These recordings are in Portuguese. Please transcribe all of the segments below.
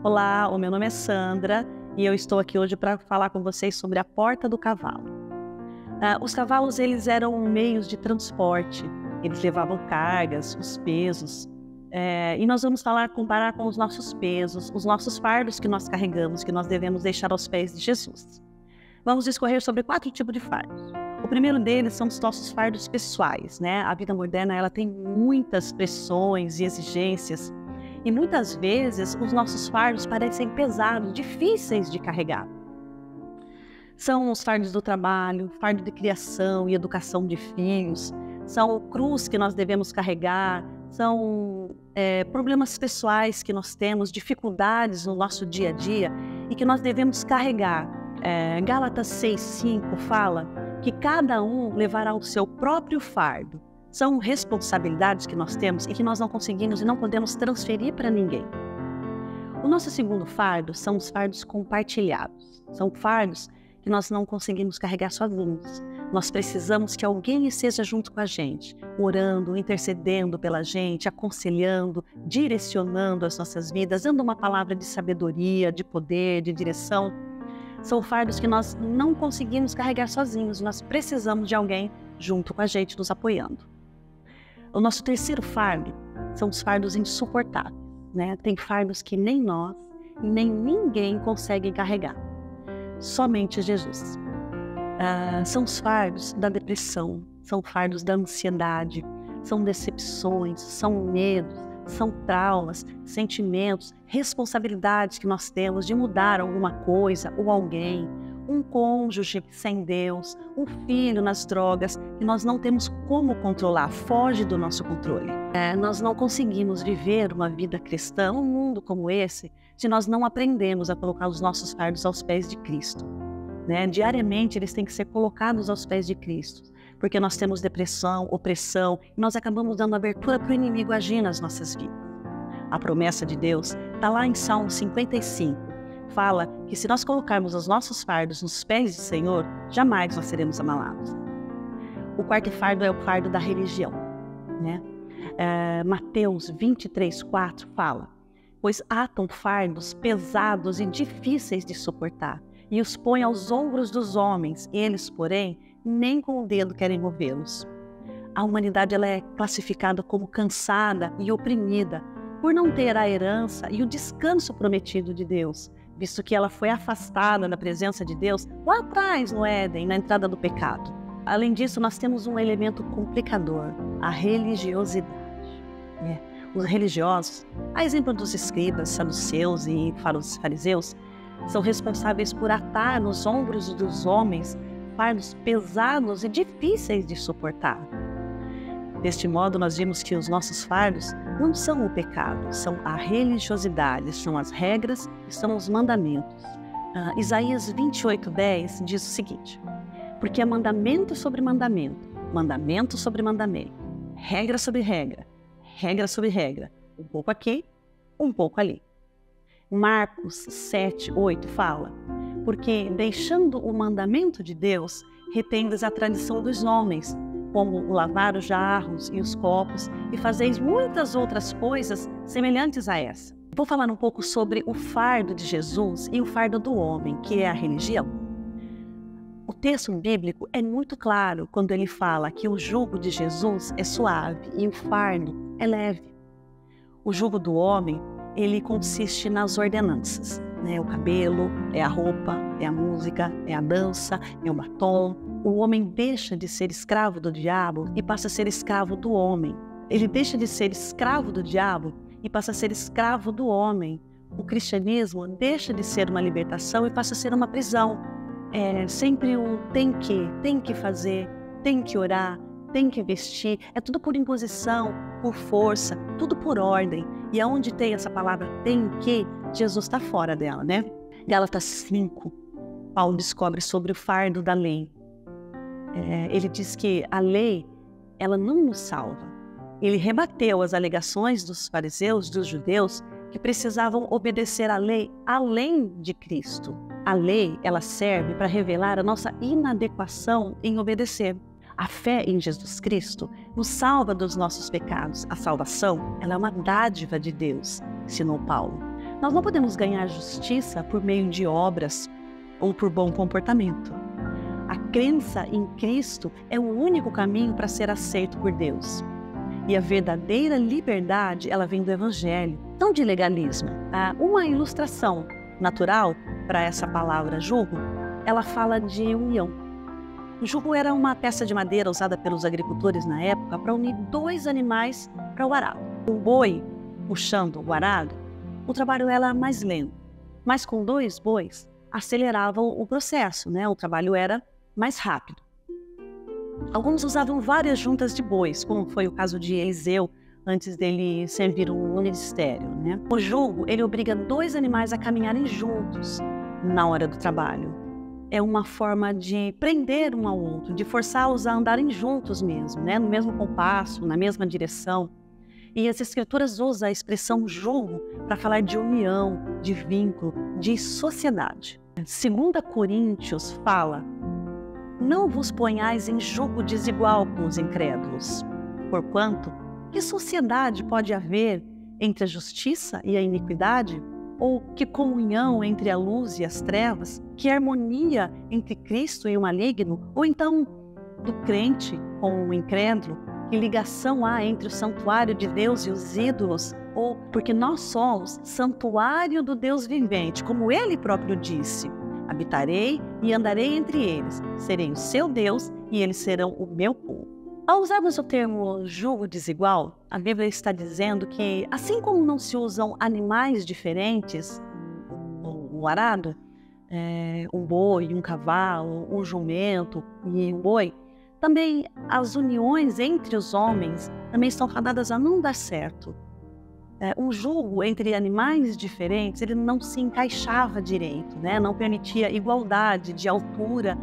Olá, o meu nome é Sandra e eu estou aqui hoje para falar com vocês sobre a porta do cavalo. Os cavalos, eles eram meios de transporte, eles levavam cargas, os pesos, e nós vamos comparar com os nossos pesos, os nossos fardos que nós carregamos, que nós devemos deixar aos pés de Jesus. Vamos discorrer sobre 4 tipos de fardos. O primeiro deles são os nossos fardos pessoais, né? A vida moderna, ela tem muitas pressões e exigências, e muitas vezes os nossos fardos parecem pesados, difíceis de carregar. São os fardos do trabalho, fardo de criação e educação de filhos, são cruz que nós devemos carregar, são problemas pessoais que nós temos, dificuldades no nosso dia a dia e que nós devemos carregar. Gálatas 6:5 fala que cada um levará o seu próprio fardo. São responsabilidades que nós temos e que nós não conseguimos e não podemos transferir para ninguém. O nosso segundo fardo são os fardos compartilhados. São fardos que nós não conseguimos carregar sozinhos. Nós precisamos que alguém esteja junto com a gente, orando, intercedendo pela gente, aconselhando, direcionando as nossas vidas, dando uma palavra de sabedoria, de poder, de direção. São fardos que nós não conseguimos carregar sozinhos, nós precisamos de alguém junto com a gente, nos apoiando. O nosso terceiro fardo são os fardos insuportáveis, né? Tem fardos que nem nós, nem ninguém consegue carregar. Somente Jesus. São os fardos da depressão, são fardos da ansiedade, são decepções, são medos, são traumas, sentimentos, responsabilidades que nós temos de mudar alguma coisa ou alguém, um cônjuge sem Deus, um filho nas drogas, que nós não temos como controlar, foge do nosso controle. Nós não conseguimos viver uma vida cristã, um mundo como esse, se nós não aprendemos a colocar os nossos fardos aos pés de Cristo. Diariamente eles têm que ser colocados aos pés de Cristo, porque nós temos depressão, opressão, e nós acabamos dando abertura para o inimigo agir nas nossas vidas. A promessa de Deus está lá em Salmo 55. Fala que se nós colocarmos os nossos fardos nos pés do Senhor, jamais nós seremos abalados. O quarto fardo é o fardo da religião, né? Mateus 23:4 fala: pois atam fardos pesados e difíceis de suportar, e os põem aos ombros dos homens, eles, porém, nem com o dedo querem movê-los. A humanidade, ela é classificada como cansada e oprimida por não ter a herança e o descanso prometido de Deus, visto que ela foi afastada da presença de Deus lá atrás no Éden, na entrada do pecado. Além disso, nós temos um elemento complicador, a religiosidade. Os religiosos, a exemplo dos escribas, saduceus e fariseus, são responsáveis por atar nos ombros dos homens fardos pesados e difíceis de suportar. Deste modo, nós vimos que os nossos fardos não são o pecado, são a religiosidade, são as regras e são os mandamentos. Isaías 28:10 diz o seguinte: porque é mandamento sobre mandamento, mandamento sobre mandamento, regra sobre regra, regra sobre regra, um pouco aqui, um pouco ali. Marcos 7:8 fala: porque deixando o mandamento de Deus, retendes a tradição dos homens, como lavar os jarros e os copos, e fazeis muitas outras coisas semelhantes a essa. Vou falar um pouco sobre o fardo de Jesus e o fardo do homem, que é a religião. O texto bíblico é muito claro quando ele fala que o jugo de Jesus é suave e o fardo é leve. O jugo do homem, ele consiste nas ordenanças, né? O cabelo, é a roupa, é a música, é a dança, é o batom. O homem deixa de ser escravo do diabo e passa a ser escravo do homem. Ele deixa de ser escravo do diabo e passa a ser escravo do homem. O cristianismo deixa de ser uma libertação e passa a ser uma prisão. É sempre um tem que fazer, tem que orar, tem que vestir. É tudo por imposição, por força, tudo por ordem. E aonde tem essa palavra tem que, Jesus está fora dela, né? Gálatas 5, Paulo descobre sobre o fardo da lei. Ele diz que a lei, ela não nos salva. Ele rebateu as alegações dos fariseus, dos judeus, que precisavam obedecer à lei além de Cristo. A lei, ela serve para revelar a nossa inadequação em obedecer. A fé em Jesus Cristo nos salva dos nossos pecados. A salvação, ela é uma dádiva de Deus, ensinou Paulo. Nós não podemos ganhar justiça por meio de obras ou por bom comportamento. A crença em Cristo é o único caminho para ser aceito por Deus. E a verdadeira liberdade, ela vem do Evangelho, não de legalismo. Uma ilustração natural para essa palavra jugo, ela fala de união. O jugo era uma peça de madeira usada pelos agricultores na época para unir dois animais para o arado. O boi puxando o arado, o trabalho era mais lento, mas com dois bois acelerava o processo, né? O trabalho era mais rápido. Alguns usavam várias juntas de bois, como foi o caso de Eliseu, antes dele servir o ministério, né? O jugo, ele obriga dois animais a caminharem juntos na hora do trabalho. É uma forma de prender um ao outro, de forçá-los a andarem juntos mesmo, né? No mesmo compasso, na mesma direção. E as Escrituras usam a expressão jugo para falar de união, de vínculo, de sociedade. 2 Coríntios fala: não vos ponhais em jugo desigual com os incrédulos. Porquanto, que sociedade pode haver entre a justiça e a iniquidade? Ou que comunhão entre a luz e as trevas? Que harmonia entre Cristo e o maligno? Ou então, do crente com o incrédulo? Que ligação há entre o santuário de Deus e os ídolos? Ou porque nós somos santuário do Deus vivente, como Ele próprio disse: habitarei e andarei entre eles, serei o seu Deus e eles serão o meu povo. Ao usarmos o termo jugo desigual, a Bíblia está dizendo que, assim como não se usam animais diferentes, um arado, um boi, um cavalo, um jumento e um boi, também as uniões entre os homens também estão fadadas a não dar certo. Um jugo entre animais diferentes, ele não se encaixava direito, né? Não permitia igualdade de altura,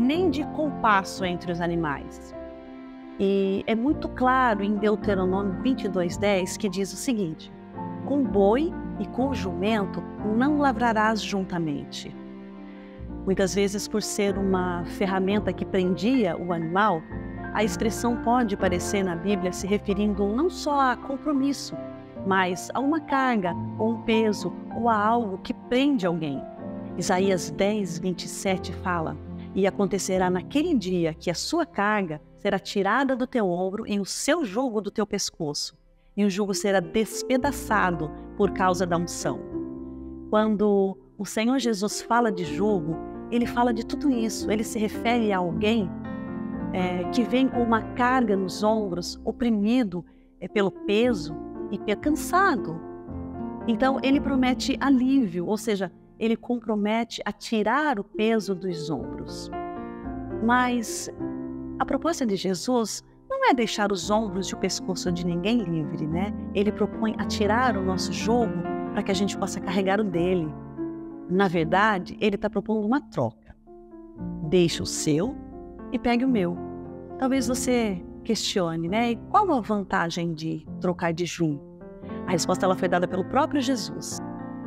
nem de compasso entre os animais. E é muito claro em Deuteronômio 22:10 que diz o seguinte: com o boi e com o jumento não lavrarás juntamente. Muitas vezes, por ser uma ferramenta que prendia o animal, a expressão pode parecer na Bíblia se referindo não só a compromisso, mas a uma carga, ou um peso, ou a algo que prende alguém. Isaías 10:27 fala: e acontecerá naquele dia que a sua carga será tirada do teu ombro e o seu jugo do teu pescoço, e o jugo será despedaçado por causa da unção. Quando o Senhor Jesus fala de jugo, ele fala de tudo isso. Ele se refere a alguém que vem com uma carga nos ombros, oprimido pelo peso e cansado. Então ele promete alívio, ou seja, ele compromete a tirar o peso dos ombros. Mas a proposta de Jesus não é deixar os ombros e o pescoço de ninguém livre, né? Ele propõe a tirar o nosso jugo para que a gente possa carregar o dele. Na verdade, ele está propondo uma troca. Deixe o seu e pegue o meu. Talvez você questione, né? E qual a vantagem de trocar de jugo? A resposta ela foi dada pelo próprio Jesus.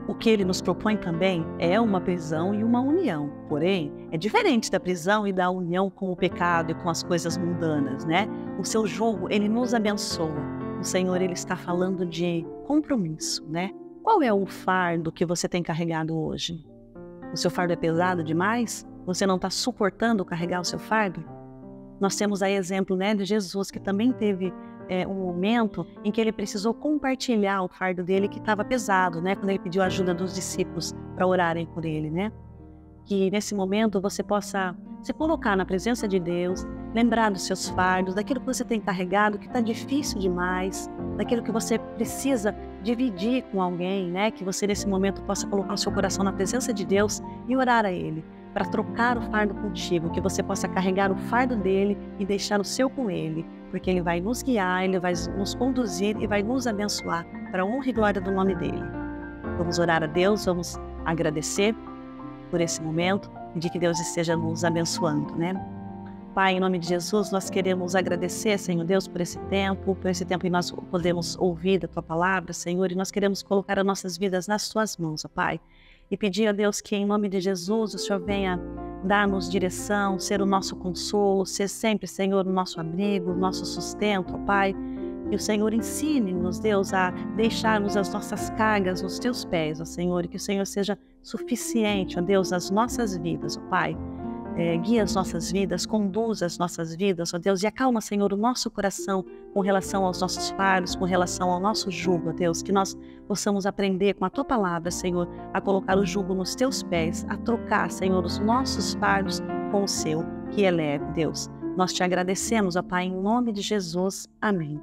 O que ele nos propõe também é uma prisão e uma união. Porém, é diferente da prisão e da união com o pecado e com as coisas mundanas, né? O seu jugo, ele nos abençoa. O Senhor, ele está falando de compromisso, né? Qual é o fardo que você tem carregado hoje? O seu fardo é pesado demais? Você não está suportando carregar o seu fardo? Nós temos aí exemplo, né, de Jesus, que também teve um momento em que ele precisou compartilhar o fardo dele que estava pesado, né? Quando ele pediu a ajuda dos discípulos para orarem por ele, né? Que nesse momento você possa se colocar na presença de Deus, lembrar dos seus fardos, daquilo que você tem carregado, que está difícil demais, daquilo que você precisa dividir com alguém, né? Que você nesse momento possa colocar o seu coração na presença de Deus e orar a Ele, para trocar o fardo contigo, que você possa carregar o fardo dele e deixar o seu com Ele, porque Ele vai nos guiar, Ele vai nos conduzir e vai nos abençoar para a honra e glória do nome dEle. Vamos orar a Deus, vamos agradecer por esse momento e de que Deus esteja nos abençoando, né? Pai, em nome de Jesus, nós queremos agradecer, Senhor Deus, por esse tempo em que nós podemos ouvir da Tua Palavra, Senhor, e nós queremos colocar as nossas vidas nas Tuas mãos, ó Pai, e pedir a Deus que, em nome de Jesus, o Senhor venha dar-nos direção, ser o nosso consolo, ser sempre, Senhor, o nosso abrigo, o nosso sustento, ó Pai, Que o Senhor ensine-nos, Deus, a deixarmos as nossas cargas nos teus pés, ó Senhor, e que o Senhor seja suficiente, ó Deus, nas nossas vidas, ó Pai. Guia as nossas vidas, conduz as nossas vidas, ó Deus, e acalma, Senhor, o nosso coração com relação aos nossos fardos, com relação ao nosso jugo, ó Deus, que nós possamos aprender com a Tua palavra, Senhor, a colocar o jugo nos Teus pés, a trocar, Senhor, os nossos fardos com o Seu, que é leve, Deus. Nós Te agradecemos, ó Pai, em nome de Jesus. Amém.